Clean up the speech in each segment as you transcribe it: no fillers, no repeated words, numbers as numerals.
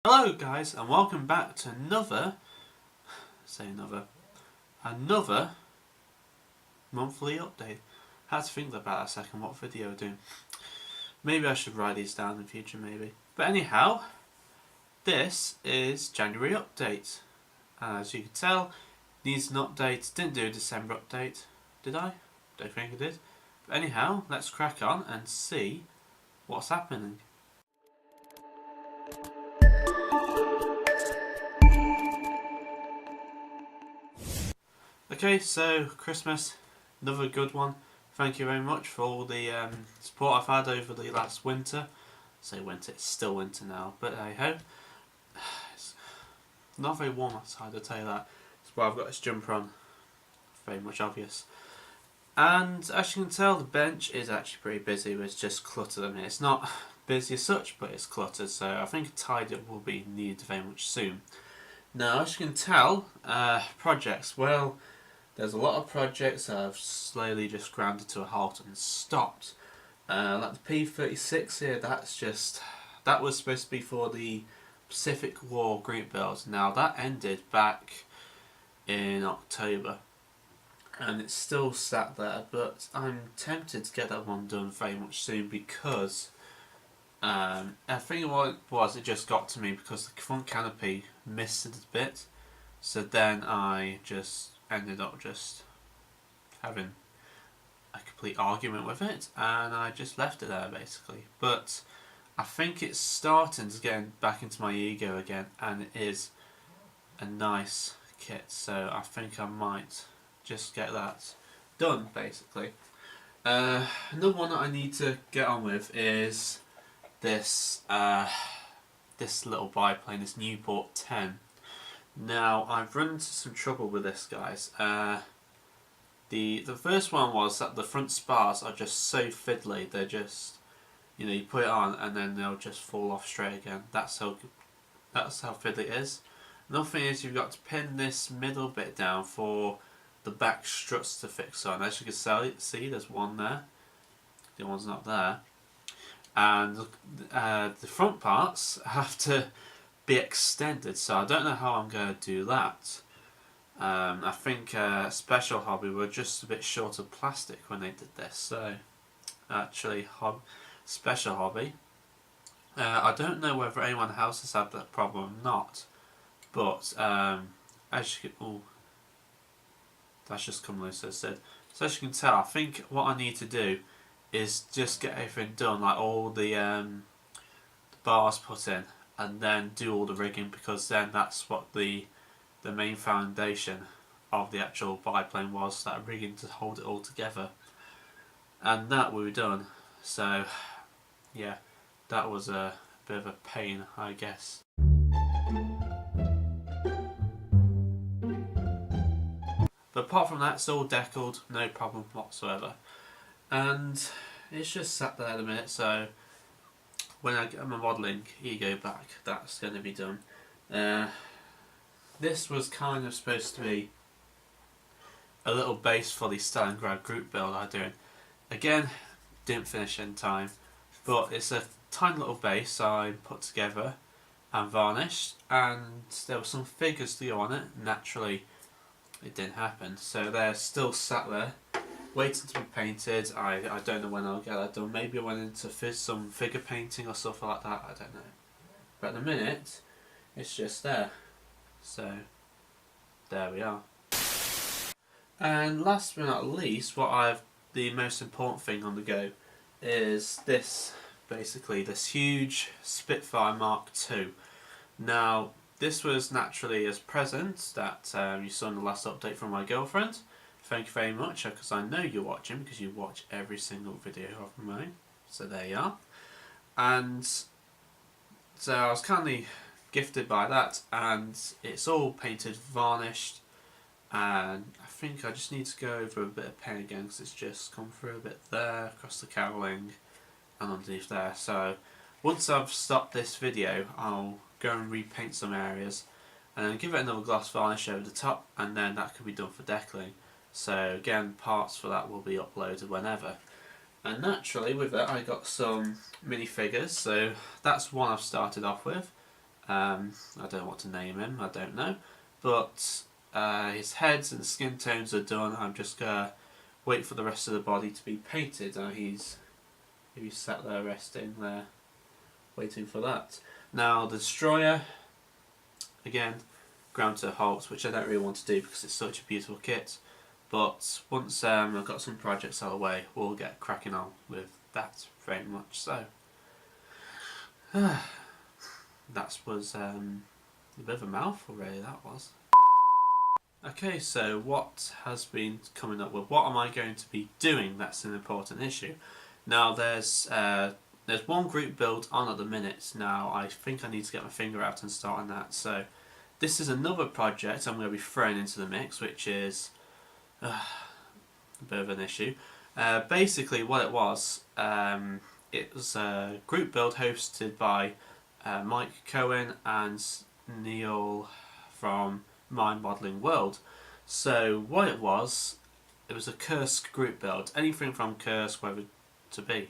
Hello guys and welcome back to another monthly update. I had to think about a second what video I'm doing. Maybe I should write these down in the future maybe. But anyhow, this is January update. As you can tell, needs an update. Didn't do a December update, did I? Don't think I did. But anyhow, let's crack on and see what's happening. Okay, so Christmas, another good one. Thank you very much for all the support I've had over the last winter. I say winter, it's still winter now, but hey ho. It's not very warm outside, I'll tell you that. That's why I've got this jumper on. Very much obvious. And as you can tell, the bench is actually pretty busy. It's just cluttered. I mean, it's not busy as such, but it's cluttered. So I think a tidy up will be needed very much soon. Now, as you can tell, projects. Well, there's a lot of projects that have slowly just grounded to a halt and stopped. Like the P36 here, that was supposed to be for the Pacific War group build. Now that ended back in October, and it's still sat there. But I'm tempted to get that one done very much soon because I think what it was, it just got to me because the front canopy missed it a bit. So then I just ended up just having a complete argument with it, and I just left it there basically. But I think it's starting to get back into my ego again, and it is a nice kit, so I think I might just get that done basically. Another one that I need to get on with is this little biplane, this Newport 10. Now, I've run into some trouble with this, guys. The first one was that the front spars are just so fiddly. They're just, you put it on and then they'll just fall off straight again. That's how fiddly it is. Another thing is you've got to pin this middle bit down for the back struts to fix on. As you can see, there's one there. The one's not there. And the front parts have to be extended, so I don't know how I'm going to do that. I think Special Hobby were just a bit short of plastic when they did this, so actually Special Hobby, I don't know whether anyone else has had that problem or not, but as you can, that's just come loose as I said. So as you can tell, I think what I need to do is just get everything done, like all the bars put in, and then do all the rigging, because then that's what the main foundation of the actual biplane was, that rigging to hold it all together, and that we were done. So yeah, that was a bit of a pain, I guess. But apart from that, it's all deckled, no problem whatsoever, and it's just sat there at the minute, so when I get my modelling ego back, that's going to be done. This was kind of supposed to be a little base for the Stalingrad group build I'm doing. Again, didn't finish in time, but it's a tiny little base I put together and varnished, and there were some figures to go on it. Naturally, it didn't happen, so they're still sat there waiting to be painted. I don't know when I'll get that done. Maybe I went into some figure painting or stuff like that, I don't know. But at the minute, it's just there. So, there we are. And last but not least, the most important thing on the go is this, basically, this huge Spitfire Mark II. Now, this was naturally as present that you saw in the last update from my girlfriend. Thank you very much, because I know you're watching, because you watch every single video of mine. So there you are. And so I was kindly gifted by that, and it's all painted, varnished, and I think I just need to go over a bit of paint again, because it's just come through a bit there, across the cowling, and underneath there. So once I've stopped this video, I'll go and repaint some areas, and then give it another gloss varnish over the top, and then that could be done for deckling. So again, parts for that will be uploaded whenever. And naturally with that I got some minifigures, so that's one I've started off with. I don't know what to name him, I don't know. But his heads and skin tones are done. I'm just going to wait for the rest of the body to be painted. He's sat there resting there, waiting for that. Now the Destroyer, again, ground to a halt, which I don't really want to do because it's such a beautiful kit. But once I've got some projects out of the way, we'll get cracking on with that very much so. That was a bit of a mouthful really, that was. Okay, so what has been coming up with? What am I going to be doing? That's an important issue. Now there's one group build on at the minute. Now I think I need to get my finger out and start on that. So this is another project I'm going to be throwing into the mix, which is a bit of an issue. Basically what it was a group build hosted by Mike Coen and Neil from Mind Modelling World. So what it was a Kursk group build, anything from Kursk whether to be.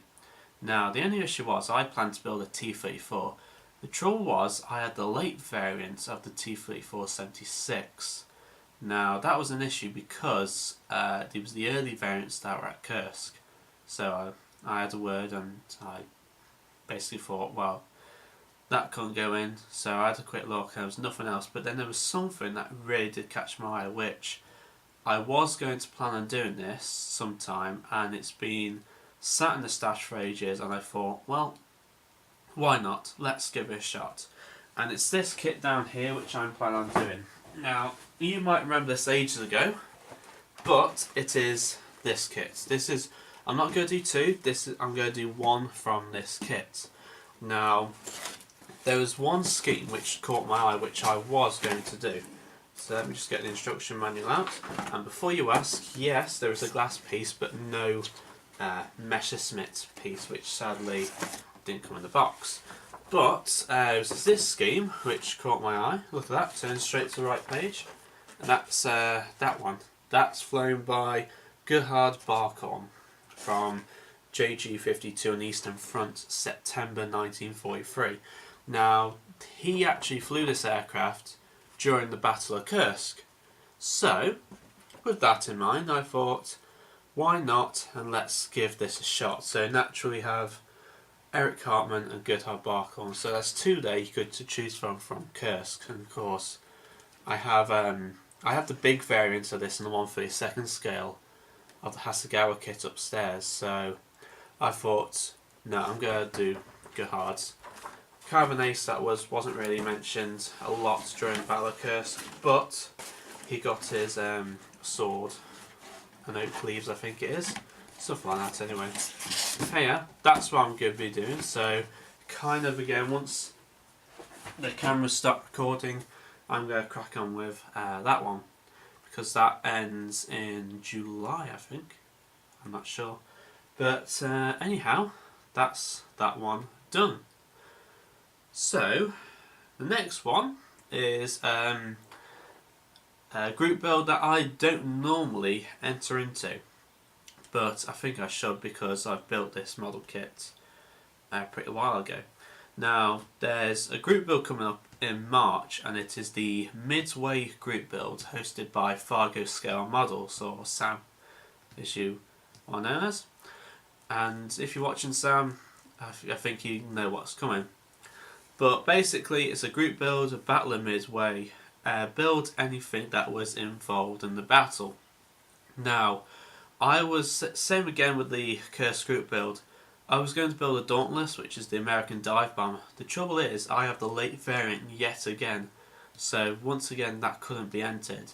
Now the only issue was I planned to build a T-34. The trouble was I had the late variant of the T-34-76. Now that was an issue because it was the early variants that were at Kursk. So I had a word and I basically thought, well, that couldn't go in, so I had a quick look and there was nothing else. But then there was something that really did catch my eye, which I was going to plan on doing this sometime, and it's been sat in the stash for ages, and I thought, well, why not? Let's give it a shot. And it's this kit down here which I'm planning on doing. Now, you might remember this ages ago, but it is this kit. I'm not going to do two, I'm going to do one from this kit. Now, there was one scheme which caught my eye which I was going to do. So let me just get the instruction manual out. And before you ask, yes, there is a glass piece but no Messerschmitt piece, which sadly didn't come in the box. But it was this scheme which caught my eye. Look at that, turn straight to the right page. And that's that one. That's flown by Gerhard Barkhorn from JG52 on the Eastern Front, September 1943. Now, he actually flew this aircraft during the Battle of Kursk. So, with that in mind, I thought, why not, and let's give this a shot. So naturally have Eric Hartmann and Gerhard Barkhorn. So that's two there you could choose from Kursk. And of course, I have the big variant of this and the 1/32 scale of the Hasegawa kit upstairs. So I thought, no, I'm going to do Gerhard's. Carbonace that wasn't really mentioned a lot during the Battle of Kursk, but he got his sword and oak leaves, I think it is. Stuff like that anyway. Hey, yeah, that's what I'm going to be doing. So kind of again, once the cameras stop recording, I'm going to crack on with that one, because that ends in July, I think. I'm not sure. But anyhow, that's that one done. So, the next one is a group build that I don't normally enter into, but I think I should because I've built this model kit a pretty while ago. Now, there's a group build coming up in March, and it is the Midway group build hosted by Fargo Scale Models, or Sam, as you are known as. And if you're watching Sam, I think you know what's coming. But basically, it's a group build, a battle of Midway. Build anything that was involved in the battle. Now, I was, same again with the Kursk group build, I was going to build a Dauntless, which is the American dive bomber. The trouble is, I have the late variant yet again. So, once again, that couldn't be entered.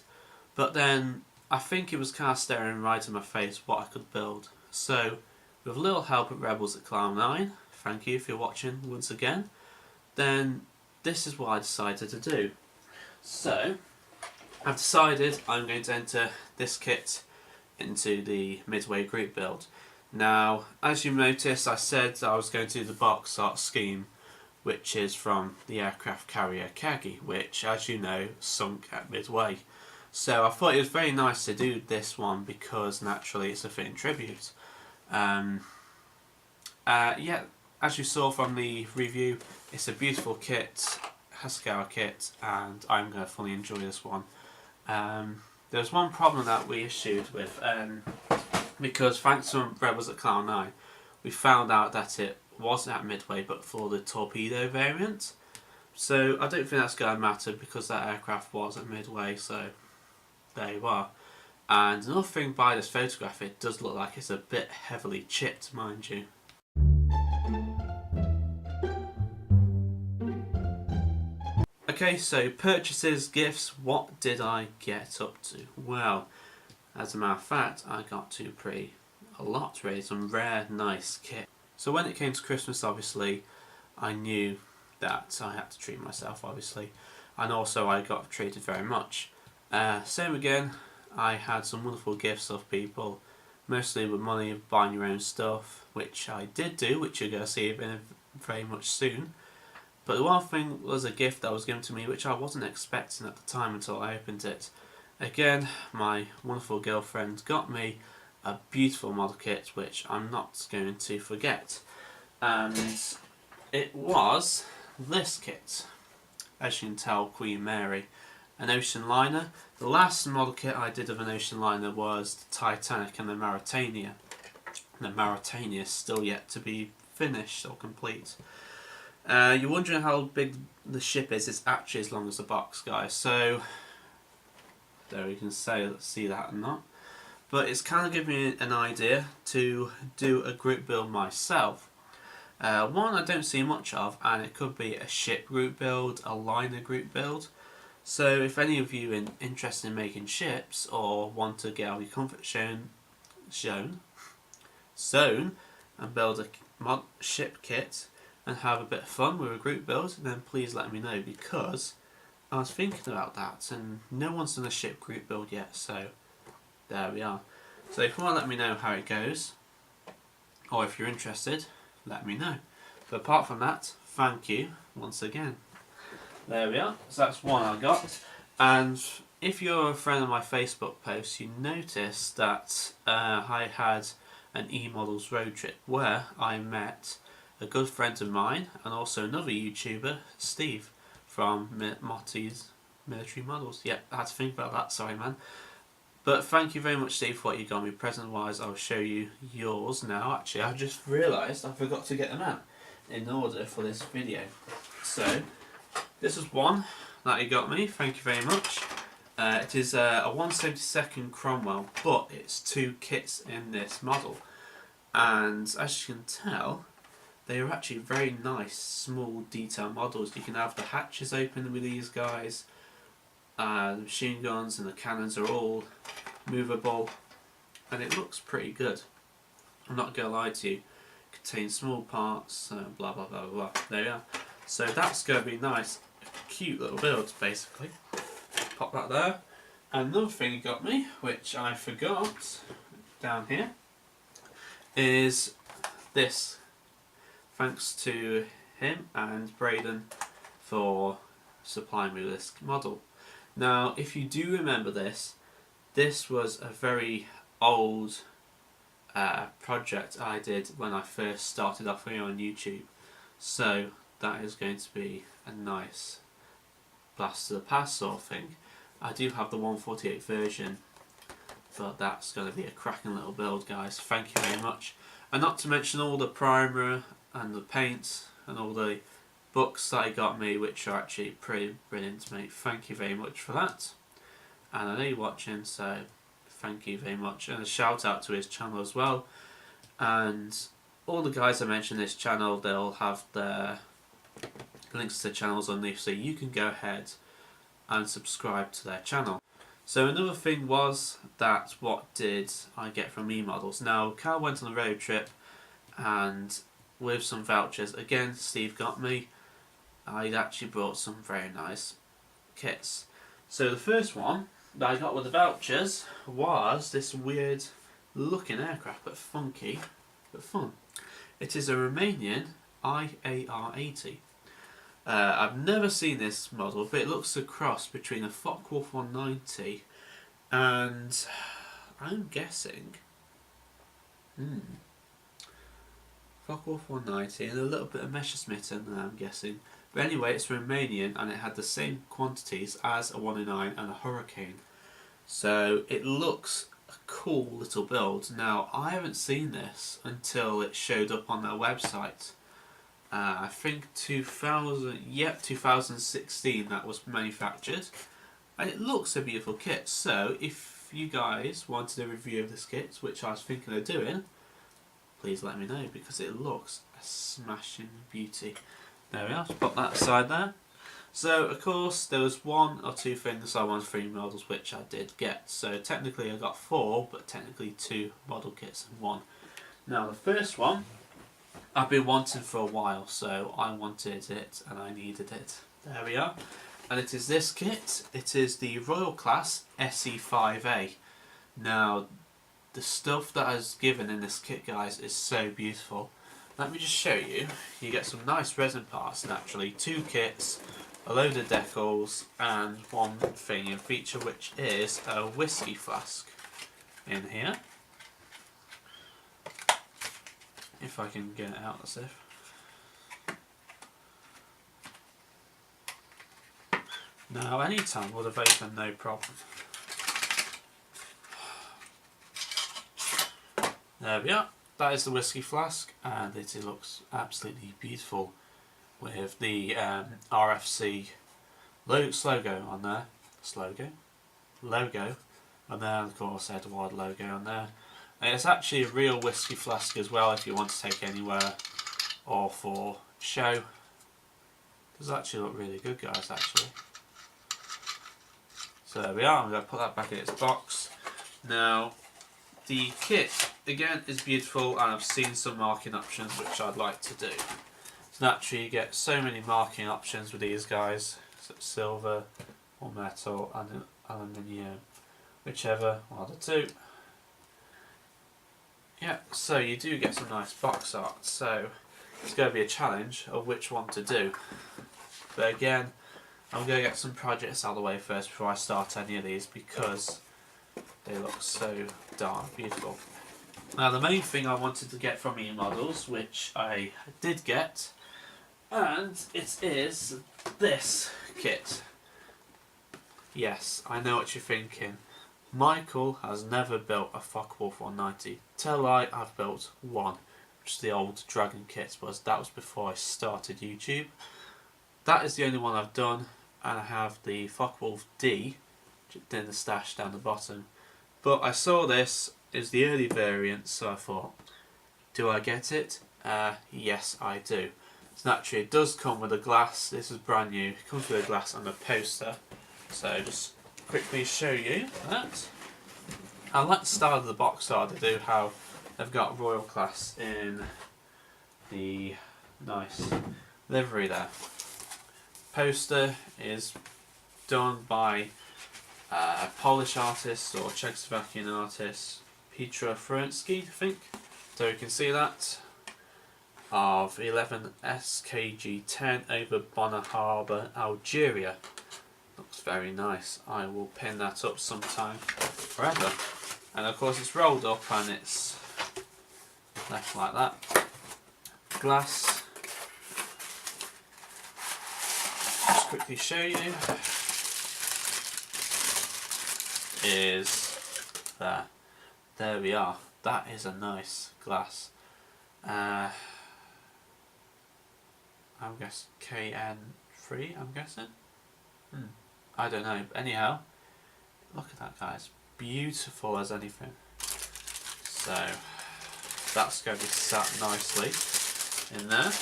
But then, I think it was kind of staring right in my face what I could build. So, with a little help at Rebels at Cloud 9, thank you if you're watching once again, then this is what I decided to do. So, I've decided I'm going to enter this kit into the Midway group build. Now, as you notice, I said I was going to do the box art scheme, which is from the aircraft carrier Kagi, which, as you know, sunk at Midway. So I thought it was very nice to do this one because naturally it's a fitting tribute. Yeah, as you saw from the review, it's a beautiful kit, Cascara kit, and I'm going to fully enjoy this one. There's one problem that we issued with, because thanks to Rebels at Cloud 9, we found out that it wasn't at Midway but for the torpedo variant. So I don't think that's going to matter because that aircraft was at Midway, so there you are. And another thing by this photograph, it does look like it's a bit heavily chipped, mind you. Okay, so purchases, gifts, what did I get up to? Well, as a matter of fact, I got to a lot really, some rare, nice kit. So when it came to Christmas, obviously, I knew that I had to treat myself, obviously, and also I got treated very much. Same again, I had some wonderful gifts of people, mostly with money, buying your own stuff, which I did do, which you're going to see very much soon. But the one thing was a gift that was given to me which I wasn't expecting at the time until I opened it. Again, my wonderful girlfriend got me a beautiful model kit which I'm not going to forget. And it was this kit. As you can tell, Queen Mary. An ocean liner. The last model kit I did of an ocean liner was the Titanic and the Mauretania. The Mauretania is still yet to be finished or complete. You're wondering how big the ship is. It's actually as long as the box, guys. So there you can see that or not. But it's kind of giving me an idea to do a group build myself. One I don't see much of, and it could be a ship group build, a liner group build. So if any of you are interested in making ships or want to get out of your comfort zone and build a ship kit and have a bit of fun with a group build, then please let me know, because I was thinking about that and no one's done a ship group build yet, so there we are. So if you want to let me know how it goes, or if you're interested, let me know. But apart from that, thank you once again. There we are, so that's one I got. And if you're a friend of my Facebook post, you notice that I had an Emodels road trip where I met a good friend of mine and also another YouTuber, Steve, from Mottys Military Models. Yep, I had to think about that, sorry man. But thank you very much, Steve, for what you got me. Present wise, I'll show you yours now. Actually, I've just realised I forgot to get them out in order for this video. So this is one that he got me, thank you very much. It is a 1/72 Cromwell, but it's two kits in this model. And as you can tell, they are actually very nice, small, detailed models. You can have the hatches open with these guys. The machine guns and the cannons are all movable. And it looks pretty good. I'm not going to lie to you. It contains small parts, blah blah blah blah. There you are. So that's going to be nice. Cute little builds, basically. Pop that there. Another thing he got me, which I forgot down here, is this. Thanks to him and Braden for supplying me with this model. Now, if you do remember this was a very old project I did when I first started off here on YouTube. So that is going to be a nice blast to the past sort of thing. I do have the 148 version, but that's going to be a cracking little build, guys. Thank you very much. And not to mention all the primer and the paints and all the books that he got me, which are actually pretty brilliant, mate. Thank you very much for that. And I know you're watching, so thank you very much. And a shout out to his channel as well. And all the guys I mentioned in this channel, they'll have their links to channels on this, so you can go ahead and subscribe to their channel. So another thing was that what did I get from Emodels? Now, Carl went on a road trip and with some vouchers, again Steve got me, I actually brought some very nice kits. So the first one that I got with the vouchers was this weird looking aircraft, but funky, but fun. It is a Romanian IAR-80. I've never seen this model, but it looks a cross between a Focke-Wulf 190 and I'm guessing Focke-Wulf 190 and a little bit of Messerschmitt in there, I'm guessing. But anyway, it's Romanian and it had the same quantities as a 109 and a Hurricane. So it looks a cool little build. Now, I haven't seen this until it showed up on their website. I think 2016 that was manufactured. And it looks a beautiful kit. So if you guys wanted a review of this kit, which I was thinking of doing, please let me know because it looks a smashing beauty. There we are, just put that aside there. So of course there was one or two things I wanted for models which I did get. So technically I got 4, but technically 2 model kits in one. Now the first one I've been wanting for a while, so I wanted it and I needed it. There we are. And it is this kit. It is the Royal Class SE5A. Now the stuff that is given in this kit, guys, is so beautiful. Let me just show you. You get some nice resin parts naturally, 2 kits, a load of decals, and one thing in feature which is a whiskey flask in here. If I can get it out, as if. Now anytime would have opened, no problem. There we are. That is the whiskey flask, and it looks absolutely beautiful with the RFC logo on there. Logo, and then of course Eduard logo on there. And it's actually a real whiskey flask as well if you want to take anywhere or for show. Does actually look really good, guys, actually. So there we are. I'm going to put that back in its box. Now the kit again is beautiful, and I've seen some marking options which I'd like to do. So naturally you get so many marking options with these guys, so silver or metal and aluminium, whichever, one of the two. Yeah, so you do get some nice box art, so it's going to be a challenge of which one to do. But again, I'm going to get some projects out of the way first before I start any of these because they look so darn beautiful. Now the main thing I wanted to get from Emodels, which I did get, and it is this kit. Yes, I know what you're thinking. Michael has never built a Focke-Wulf 190. Tell a lie, I've built one, which is the old Dragon kit, but that was before I started YouTube. That is the only one I've done, and I have the Focke-Wulf D, which is in the stash down the bottom. But I saw this is the early variant, so I thought, do I get it? Yes, I do. So naturally it does come with a glass. This is brand new. It comes with a glass and a poster. So just quickly show you that. I like the style of the box art they do, how they've got Royal Class in the nice livery there. Poster is done by a Polish artist or Czechoslovakian artist, Petra Frensky, I think. So you can see that, of 11 SKG10 over Bonner Harbour, Algeria. Looks very nice. I will pin that up sometime forever. And of course it's rolled up and it's left like that. Glass. Just quickly show you. Is there. There we are. That is a nice glass. I'm guessing KN3, I'm guessing. I don't know. Anyhow, look at that, guys. Beautiful as anything. So that's going to be sat nicely in there.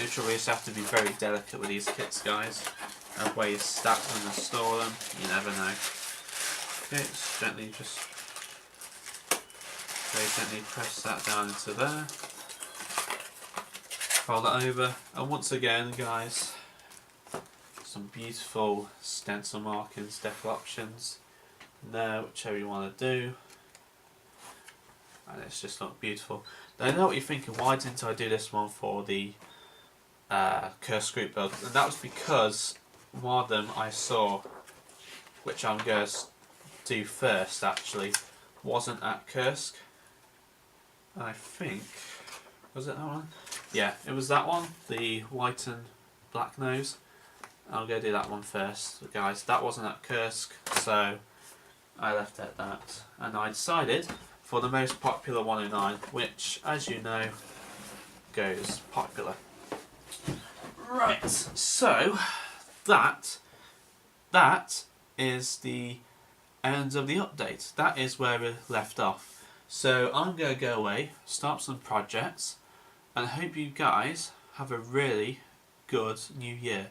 You trouble is have to be very delicate with these kits, guys. And where you stack them and store them, you never know. Okay, just gently very gently press that down into there. Fold that over, and once again, guys, some beautiful stencil markings, decal options there, whichever you want to do, and it's just not beautiful. Now I know what you're thinking, why didn't I do this one for the Kursk group build? And that was because one of them I saw, which I'm going to do first actually, wasn't at Kursk. I think, was it that one? yeah, it was that one, the white and black nose. I'll go do that one first, guys. That wasn't at Kursk, so I left it at that. And I decided for the most popular 109, which, as you know, goes popular. Right, so that is the end of the update. That is where we left off. So I'm going to go away, start some projects, and I hope you guys have a really good new year.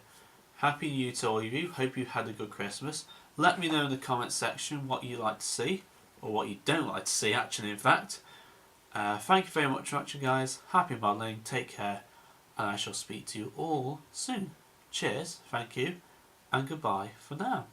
Happy New Year to all of you. Hope you had a good Christmas. Let me know in the comments section what you like to see, or what you don't like to see actually, in fact. Thank you very much for watching, guys. Happy modelling, take care, and I shall speak to you all soon. Cheers, thank you, and goodbye for now.